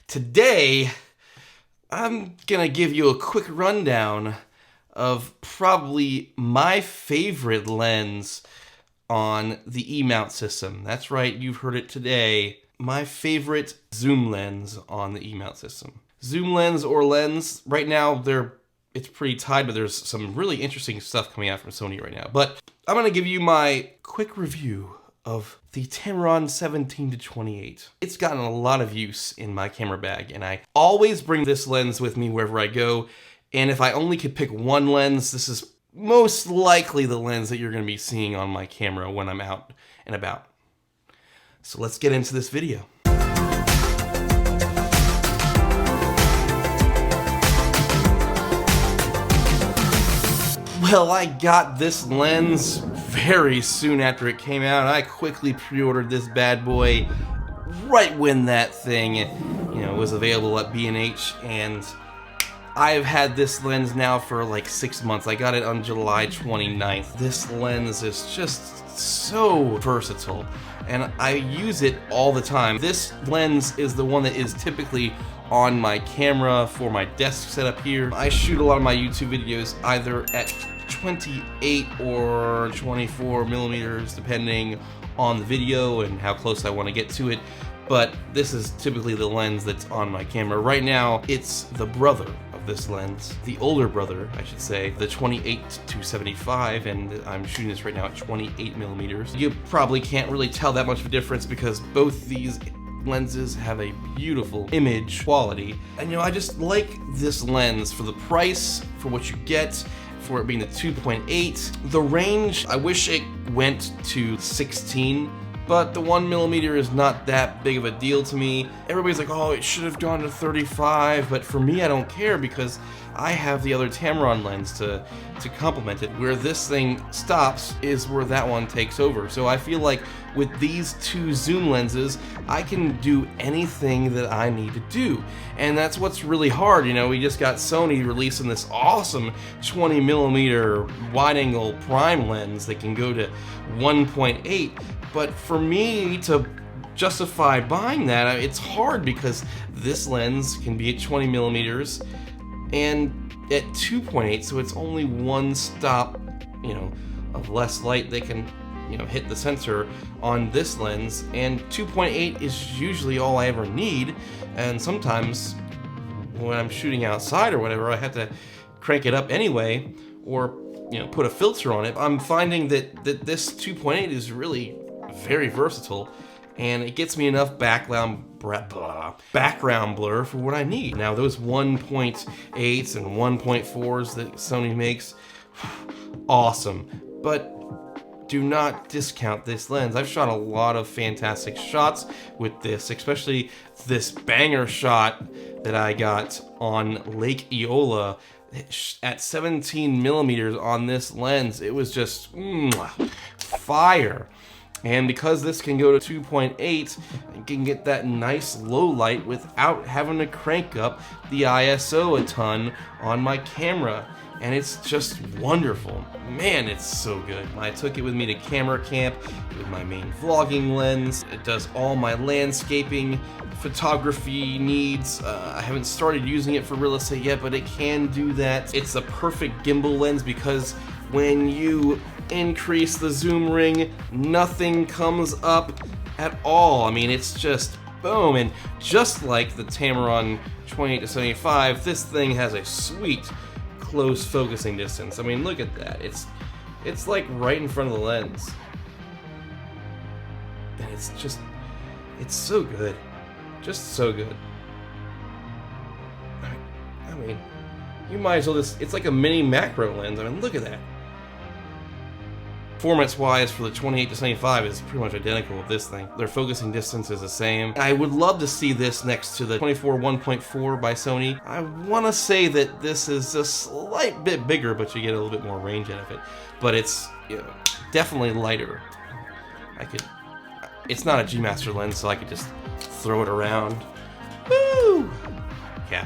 Today, I'm gonna give you a quick rundown of probably my favorite lens on the E-mount system. That's right, you've heard it today. My favorite zoom lens on the E-mount system. Zoom lens or lens, right now it's pretty tied, but there's some really interesting stuff coming out from Sony right now. But I'm gonna give you my quick review of the Tamron 17-28. It's gotten a lot of use in my camera bag, and I always bring this lens with me wherever I go. And if I only could pick one lens, this is most likely the lens that you're gonna be seeing on my camera when I'm out and about. So let's get into this video. Well, I got this lens very soon after it came out. I quickly pre-ordered this bad boy right when that thing, was available at B&H, and I've had this lens now for like 6 months. I got it on July 29th. This lens is just so versatile, and I use it all the time. This lens is the one that is typically on my camera for my desk setup here. I shoot a lot of my YouTube videos either at 28 or 24 millimeters, depending on the video and how close I want to get to it. But this is typically the lens that's on my camera. Right now, it's the brother of this lens, the older brother, I should say, the 28-75, and I'm shooting this right now at 28 millimeters. You probably can't really tell that much of a difference because both these lenses have a beautiful image quality. And I just like this lens for the price, for what you get, for it being the 2.8. The range, I wish it went to 16, but the 1mm is not that big of a deal to me. Everybody's like, oh, it should have gone to 35, but for me, I don't care because I have the other Tamron lens to complement it. Where this thing stops is where that one takes over. So I feel like with these two zoom lenses, I can do anything that I need to do. And that's what's really hard. We just got Sony releasing this awesome 20mm wide-angle prime lens that can go to 1.8. But for me to justify buying that, it's hard because this lens can be at 20 millimeters and at 2.8, so it's only one stop, of less light that can, hit the sensor on this lens, and 2.8 is usually all I ever need. And sometimes when I'm shooting outside or whatever, I have to crank it up anyway, or put a filter on it. I'm finding that this 2.8 is really very versatile, and it gets me enough background blur for what I need. Now those 1.8s and 1.4s that Sony makes, awesome, but do not discount this lens. I've shot a lot of fantastic shots with this, especially this banger shot that I got on Lake Eola at 17 millimeters on this lens. It was just fire. And because this can go to 2.8, you can get that nice low light without having to crank up the ISO a ton on my camera. And it's just wonderful. Man, it's so good. I took it with me to camera camp with my main vlogging lens. It does all my landscaping photography needs. I haven't started using it for real estate yet, but it can do that. It's a perfect gimbal lens because when you increase the zoom ring, nothing comes up at all. I mean, it's just boom. And just like the Tamron 28-75, this thing has a sweet close focusing distance. I mean, look at that. It's like right in front of the lens. And it's so good. Just so good. I mean, you might as well it's like a mini macro lens. I mean, look at that. Performance-wise for the 28-75 is pretty much identical with this thing. Their focusing distance is the same. I would love to see this next to the 24 1.4 by Sony. I want to say that this is a slight bit bigger, but you get a little bit more range out of it. But it's definitely lighter. It's not a G Master lens, so I could just throw it around. Woo! Yeah.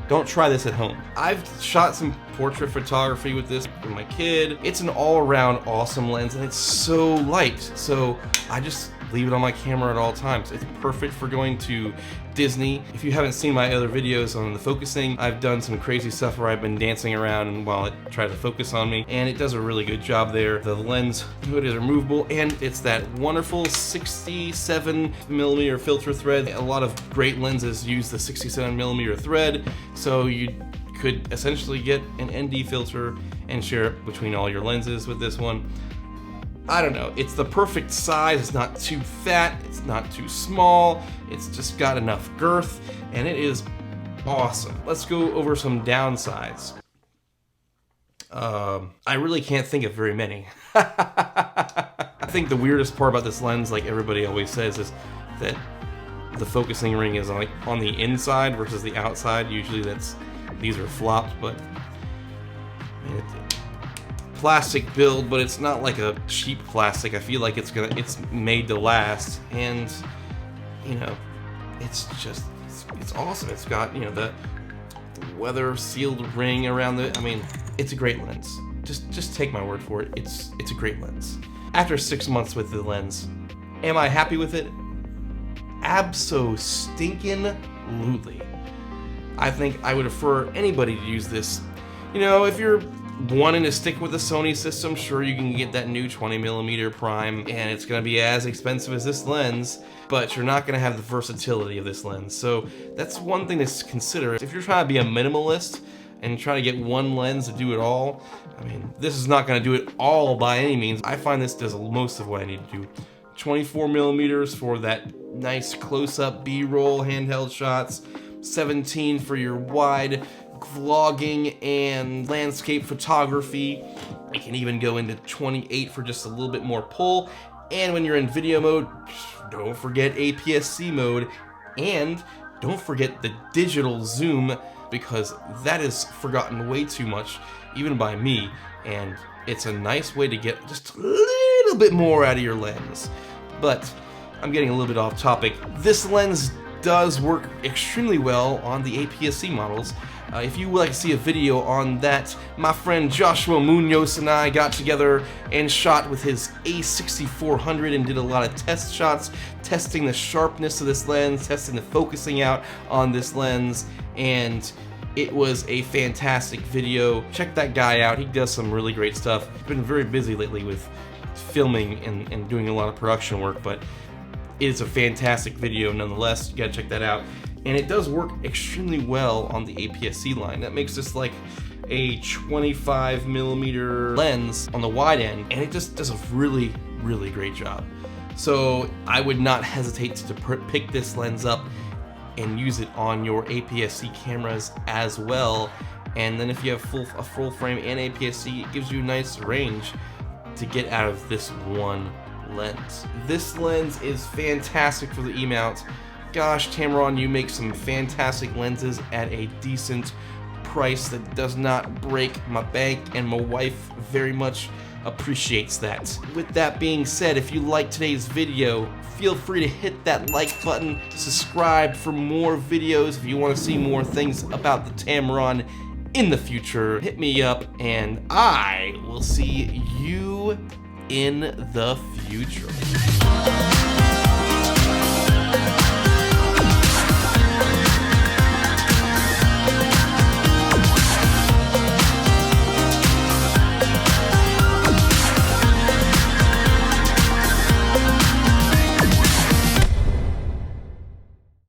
Don't try this at home. I've shot some portrait photography with this with my kid. It's an all-around awesome lens, and it's so light. So I just leave it on my camera at all times. It's perfect for going to Disney. If you haven't seen my other videos on the focusing, I've done some crazy stuff where I've been dancing around while it tries to focus on me, and it does a really good job there. The lens hood is removable, and it's that wonderful 67mm filter thread. A lot of great lenses use the 67mm thread, so you could essentially get an ND filter and share it between all your lenses with this one. I don't know, it's the perfect size. It's not too fat, it's not too small, it's just got enough girth, and it is awesome. Let's go over some downsides. I really can't think of very many. I think the weirdest part about this lens, like everybody always says, is that the focusing ring is like on the inside versus the outside. Usually these are flopped, but plastic build, but it's not like a cheap plastic. I feel like it's made to last, and you know, it's awesome. It's got, you know, the weather sealed ring around it. I mean, it's a great lens. Just take my word for it. It's a great lens. After 6 months with the lens, am I happy with it? Abso-stinkin'-lutely. I think I would prefer anybody to use this. You know, if you're wanting to stick with the Sony system, sure, you can get that new 20mm prime, and it's going to be as expensive as this lens, but you're not going to have the versatility of this lens. So that's one thing to consider. If you're trying to be a minimalist and try to get one lens to do it all, I mean, this is not going to do it all by any means. I find this does most of what I need to do. 24mm for that nice close-up B-roll handheld shots, 17 for your wide vlogging and landscape photography. You can even go into 28 for just a little bit more pull. And when you're in video mode, don't forget APS-C mode, and don't forget the digital zoom, because that is forgotten way too much, even by me, and it's a nice way to get just a little bit more out of your lens. But I'm getting a little bit off topic. This lens does work extremely well on the APS-C models. If you would like to see a video on that, my friend Joshua Munoz and I got together and shot with his A6400 and did a lot of test shots, testing the sharpness of this lens, testing the focusing out on this lens, and it was a fantastic video. Check that guy out, he does some really great stuff. He's been very busy lately with filming and doing a lot of production work, but it is a fantastic video nonetheless. You gotta check that out. And it does work extremely well on the APS-C line. That makes this like a 25mm lens on the wide end, and it just does a really, really great job. So I would not hesitate to pick this lens up and use it on your APS-C cameras as well. And then if you have a full frame and APS-C, it gives you a nice range to get out of this one lens. This lens is fantastic for the E-mount. Gosh, Tamron, you make some fantastic lenses at a decent price that does not break my bank, and my wife very much appreciates that. With that being said, if you liked today's video, feel free to hit that like button, subscribe for more videos. If you want to see more things about the Tamron in the future, hit me up, and I will see you in the future.